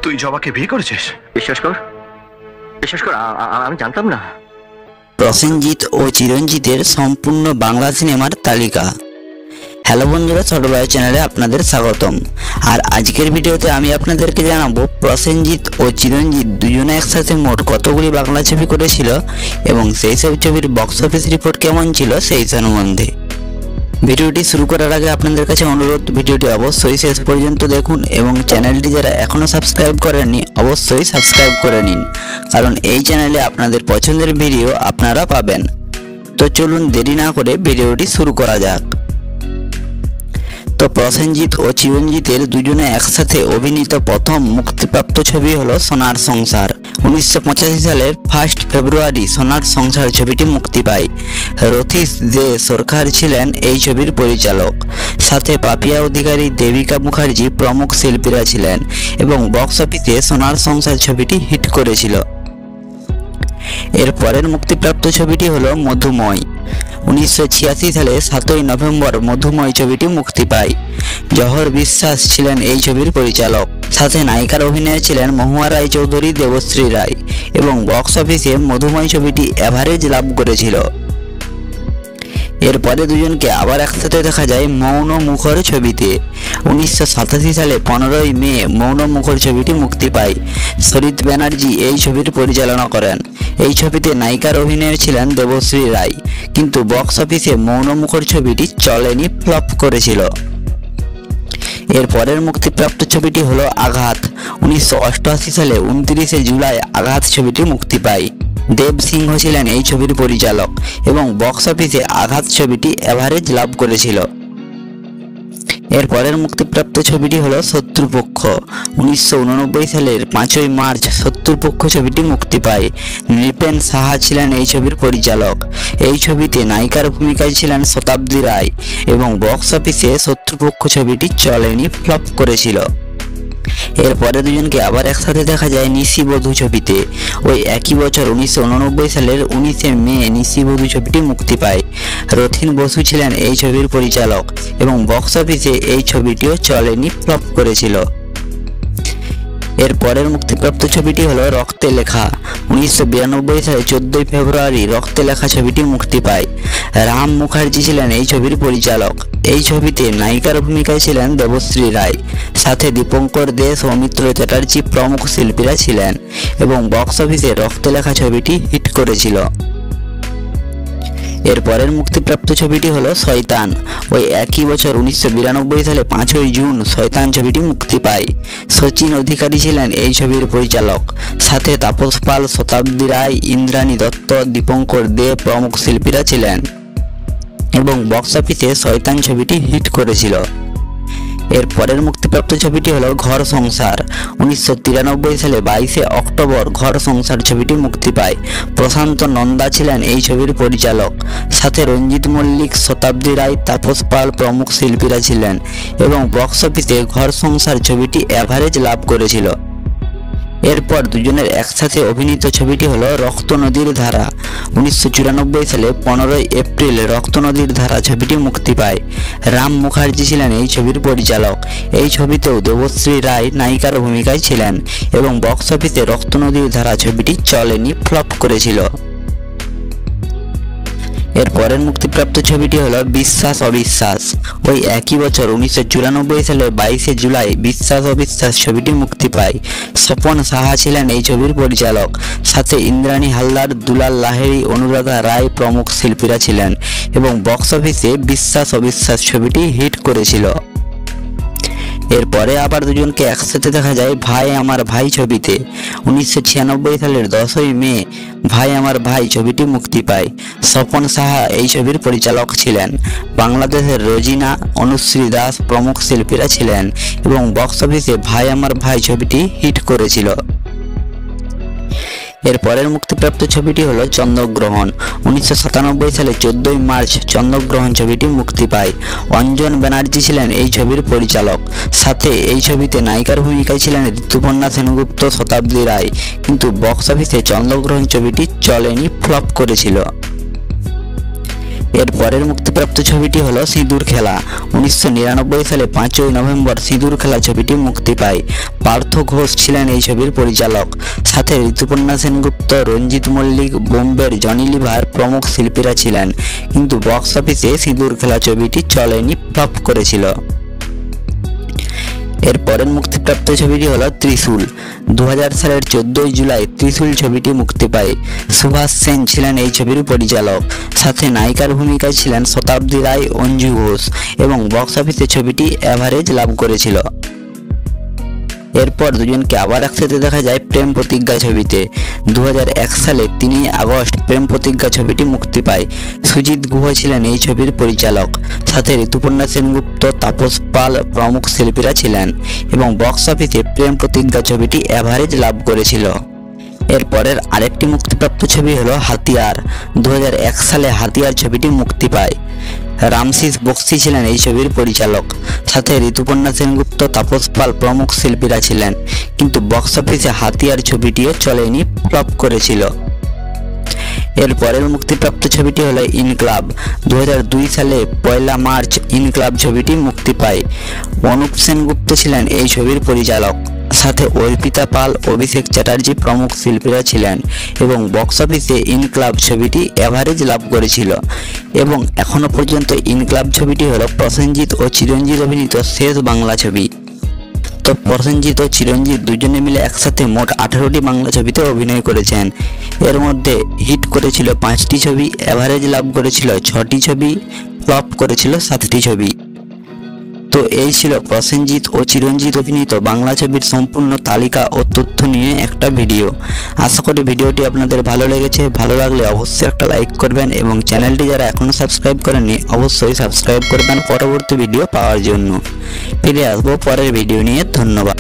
তুই জবাকে বিয়ে করেছিস? বিশ্বাস কর, বিশ্বাস কর, আমি জানতাম না। প্রসেনজিৎ ও চিরঞ্জিতের সম্পূর্ণ বাংলা সিনেমার তালিকা। হ্যালো বন্ধুরা, ছোটবেলা চ্যানেলে আপনাদের স্বাগতম। আর আজকের ভিডিওতে আমি আপনাদেরকে জানাবো প্রসেনজিৎ ও চিরঞ্জিত দুজনে একসাথে মোট কতগুলি বাংলা ছবি করেছিল এবং সেই সব ছবির বক্স অফিস রিপোর্ট কেমন ছিল সেই সম্বন্ধে। ভিডিওটি শুরু করার আগে আপনাদের কাছে অনুরোধ, ভিডিওটি অবশ্যই শেষ পর্যন্ত দেখুন এবং চ্যানেলটি যারা এখনও সাবস্ক্রাইব করেননি অবশ্যই সাবস্ক্রাইব করে নিন, কারণ এই চ্যানেলে আপনাদের পছন্দের ভিডিও আপনারা পাবেন। তো চলুন দেরি না করে ভিডিওটি শুরু করা যাক। তো প্রসেনজিৎ ও চিরঞ্জিতের দুজনে একসাথে অভিনীত প্রথম মুক্তিপ্রাপ্ত ছবি হলো সোনার সংসার। 1985 সালের 1 ফেব্রুয়ারি সোনার সংসার ছবিটি মুক্তি পায়। রথীশ দে সরকার ছিলেন এই ছবির পরিচালক, সাথে পাপিয়া অধিকারী, দেবিকা মুখার্জি প্রমুখ শিল্পীরা ছিলেন এবং বক্স অফিসে সোনার সংসার ছবিটি হিট করেছিল। এর পরের মুক্তিপ্রাপ্ত ছবিটি হলো মধুময়। 1986 সালে 7 নভেম্বর মধুময় ছবিটি মুক্তি পায়। জহর বিশ্বাস ছিলেন এই ছবির পরিচালক, সাথে নায়িকার অভিনয়ে ছিলেন মহুয়া রায়চৌধুরী, দেবশ্রী রায় এবং বক্স অফিসে মধুময় ছবিটি এভারেজ লাভ করেছিল। এরপরে দুজনকে আবার একসাথে দেখা যায় মৌন মুখর ছবিতে। 1987 সালে 15 মে মৌন মুখর ছবিটি মুক্তি পায়। সরিত ব্যানার্জি এই ছবির পরিচালনা করেন। এই ছবিতে নায়িকার অভিনয়ে ছিলেন দেবশ্রী রায়, কিন্তু বক্স অফিসে মৌন মুখর ছবিটি চলেনি, ফ্লপ করেছিল। এর পরের মুক্তিপ্রাপ্ত ছবিটি হলো আঘাত। 1988 সালে 29 জুলাই আঘাত ছবিটি মুক্তি পায়। দেব সিংহ ছিলেন এই ছবির পরিচালক এবং বক্স অফিসে আঘাত ছবিটি এভারেজ লাভ করেছিল। এর পরের মুক্তিপ্রাপ্ত ছবিটি হলো শত্রুপক্ষ। 1989 সালের 5 মার্চ শত্রুপক্ষ ছবিটি মুক্তি পায়। নৃপেন সাহা ছিলেন এই ছবির পরিচালক। এই ছবিতে নায়িকার ভূমিকায় ছিলেন শতাব্দী রায় এবং বক্স অফিসে শত্রুপক্ষ ছবিটি চলেনি, ফ্লপ করেছিল। এরপরে দুজনকে আবার একসাথে দেখা যায় নিশিবধূ ছবিতে। ওই একই বছর 1989 সালের 19 মে নিশিবধূ ছবিটি মুক্তি পায়। রথীন বসু ছিলেন এই ছবির পরিচালক এবং বক্স অফিসে এই ছবিটিও চলেনি, ফ্লপ করেছিল। এর পরের মুক্তিপ্রাপ্ত ছবিটি হলো রক্তে লেখা। 1992 সালে 14 ফেব্রুয়ারি রক্তে লেখা ছবিটি মুক্তি পায়। রাম মুখার্জি ছিলেন এই ছবির পরিচালক। এই ছবিতে নায়িকার ভূমিকায় ছিলেন দেবশ্রী রায়, সাথে দীপঙ্কর দে, সৌমিত্র চ্যাটার্জি প্রমুখ শিল্পীরা ছিলেন এবং বক্স অফিসে রক্তে লেখা ছবিটি হিট করেছিল। এর পরের মুক্তিপ্রাপ্ত ছবিটি হলো শয়তান। ওই একই বছর 1992 সালে 5 জুন শয়তান ছবিটি মুক্তি পায়। সচিন অধিকারী ছিলেন এই ছবির পরিচালক, সাথে তাপস পাল, শতাব্দী রায়, ইন্দ্রাণী দত্ত, দীপঙ্কর দে প্রমুখ শিল্পীরা ছিলেন এবং বক্স অফিসে শয়তান ছবিটি হিট করেছিল। এর পরের মুক্তিপ্রাপ্ত ছবিটি হলো ঘর সংসার। 1993 সালে 22 অক্টোবর ঘর সংসার ছবিটি মুক্তি পায়। প্রশান্ত নন্দা ছিলেন এই ছবির পরিচালক, সাথে রঞ্জিত মল্লিক, শতাব্দী রায়, তাপস পাল প্রমুখ শিল্পীরা ছিলেন এবং বক্স অফিসে ঘর সংসার ছবিটি এভারেজ লাভ করেছিল। এরপর দুজনের একসাথে অভিনীত ছবিটি হলো রক্ত নদীর ধারা। 1994 সালে 15 এপ্রিল রক্ত নদীর ধারা ছবিটি মুক্তি পায়। রাম মুখার্জি ছিলেন এই ছবির পরিচালক। এই ছবিতেও দেবশ্রী রায় নায়িকার ভূমিকায় ছিলেন এবং বক্স অফিসে রক্ত নদীর ধারা ছবিটি চলেনি, ফ্লপ করেছিল। এর পরের মুক্তিপ্রাপ্ত ছবিটি হলো বিশ্বাস অবিশ্বাস। ওই একই বছর 1994 সালে 22 জুলাই বিশ্বাস অবিশ্বাস ছবিটি মুক্তি পায়। স্বপন সাহা ছিলেন এই ছবির পরিচালক, সাথে ইন্দ্রাণী হালদার, দুলাল লাহিড়ী, অনুরাধা রায় প্রমুখ শিল্পীরা ছিলেন এবং বক্স অফিসে বিশ্বাস অবিশ্বাস ছবিটি হিট করেছিল। এরপরে আবার দুজনকে একসাথে দেখা যায় ভাই আমার ভাই ছবিতে। 1996 সালের 10 মে ভাই আমার ভাই ছবিটি মুক্তি পায়। স্বপন সাহা এই ছবির পরিচালক ছিলেন। বাংলাদেশের রোজিনা, অনুশ্রী দাস প্রমুখ শিল্পীরা ছিলেন এবং বক্স অফিসে ভাই আমার ভাই ছবিটি হিট করেছিল। এর পরের মুক্তিপ্রাপ্ত ছবিটি হলো চন্দ্রগ্রহণ। 1997 সালে 14 মার্চ চন্দ্রগ্রহণ ছবিটি মুক্তি পায়। অঞ্জন ব্যানার্জি ছিলেন এই ছবির পরিচালক, সাথে এই ছবিতে নায়িকার ভূমিকায় ছিলেন ঋতুপর্ণা সেনগুপ্ত, শতাব্দী রায়, কিন্তু বক্স অফিসে চন্দ্রগ্রহণ ছবিটি চলেনি, ফ্লপ করেছিল। এর পরের মুক্তিপ্রাপ্ত ছবিটি হলো সিঁদুর খেলা। 1999 সালে 5ই নভেম্বর সিঁদুর খেলা ছবিটি মুক্তি পায়। পার্থ ঘোষ ছিলেন এই ছবির পরিচালক, সাথে ঋতুপর্ণা সেনগুপ্ত, রঞ্জিত মল্লিক, বোম্বের জনি লিভার প্রমুখ শিল্পীরা ছিলেন। কিন্তু বক্স অফিসে সিঁদুর খেলা ছবিটি চলেনি, ফ্লপ করেছিল। এর পরের মুক্তিপ্রাপ্ত ছবিটি হলো ত্রিশূল। 2000 সালের 14ই জুলাই ত্রিশূল ছবিটি মুক্তি পায়। সুভাষ সেন ছিলেন এই ছবির পরিচালক, সাথে নায়িকার ভূমিকায় ছিলেন শতাব্দী রায়, অঞ্জু ঘোষ এবং বক্স অফিসে ছবিটি অ্যাভারেজ লাভ করেছিল। এরপর দুজনকে আবার একসাথে দেখা যায় প্রেম প্রতিজ্ঞা ছবিতে। 2001 সালে 3ই আগস্ট প্রেম প্রতিজ্ঞা ছবিটি মুক্তি পায়। সুজিত গুহ ছিলেন এই ছবির পরিচালক, সাথে ঋতুপর্ণা সেনগুপ্ত, তাপস পাল প্রমুখ শিল্পীরা ছিলেন এবং বক্স অফিসে প্রেম প্রতিজ্ঞা ছবিটি অ্যাভারেজ লাভ করেছিল। এরপরের আরেকটি মুক্তিপ্রাপ্ত ছবি হলো হাতিয়ার। 2001 সালে হাতিয়ার ছবিটি মুক্তি পায়। রামশিস বক্সি ছিলেন এই ছবির পরিচালক, সাথে ঋতুপর্ণা সেনগুপ্ত, তাপস পাল প্রমুখ শিল্পীরা ছিলেন। কিন্তু বক্স অফিসে হাতিয়ার ছবিটিও চলেনি, ফ্লপ করেছিল। এর পরের মুক্তিপ্রাপ্ত ছবিটি হলো ইনক্লাব। 2002 সালে 1 মার্চ ইনক্লাব ছবিটি মুক্তি পায়। অনুপ সেনগুপ্ত ছিলেন এই ছবির পরিচালক, সাথে অর্পিতা পাল, অভিষেক চ্যাটার্জি প্রমুখ শিল্পীরা ছিলেন এবং বক্স অফিসে ইনক্লাব ছবিটি অ্যাভারেজ লাভ করেছিল। এবং এখনো পর্যন্ত ইনক্লাব ছবিটি হলো প্রসেনজিৎ ও চিরঞ্জিত অভিনীত শেষ বাংলা ছবি। তো প্রসেনজিৎ ও চিরঞ্জিত দুজনে মিলে একসাথে মোট 18টি বাংলা ছবিতে অভিনয় করেছেন। এর মধ্যে হিট করেছিল 5টি ছবি, অ্যাভারেজ লাভ করেছিল 6টি ছবি, ফ্লপ করেছিল 7টি ছবি। তো এই ছিল প্রসেনজিৎ ও চিরঞ্জিত অভিনীত বাংলা ছবির সম্পূর্ণ তালিকা ও তথ্য নিয়ে একটা ভিডিও। আশা করি ভিডিওটি আপনাদের ভালো লেগেছে। ভালো লাগলে অবশ্যই একটা লাইক করবেন এবং চ্যানেলটি যারা এখনও সাবস্ক্রাইব করেননি অবশ্যই সাবস্ক্রাইব করবেন পরবর্তী ভিডিও পাওয়ার জন্য। ফিরে আসবো পরের ভিডিও নিয়ে। ধন্যবাদ।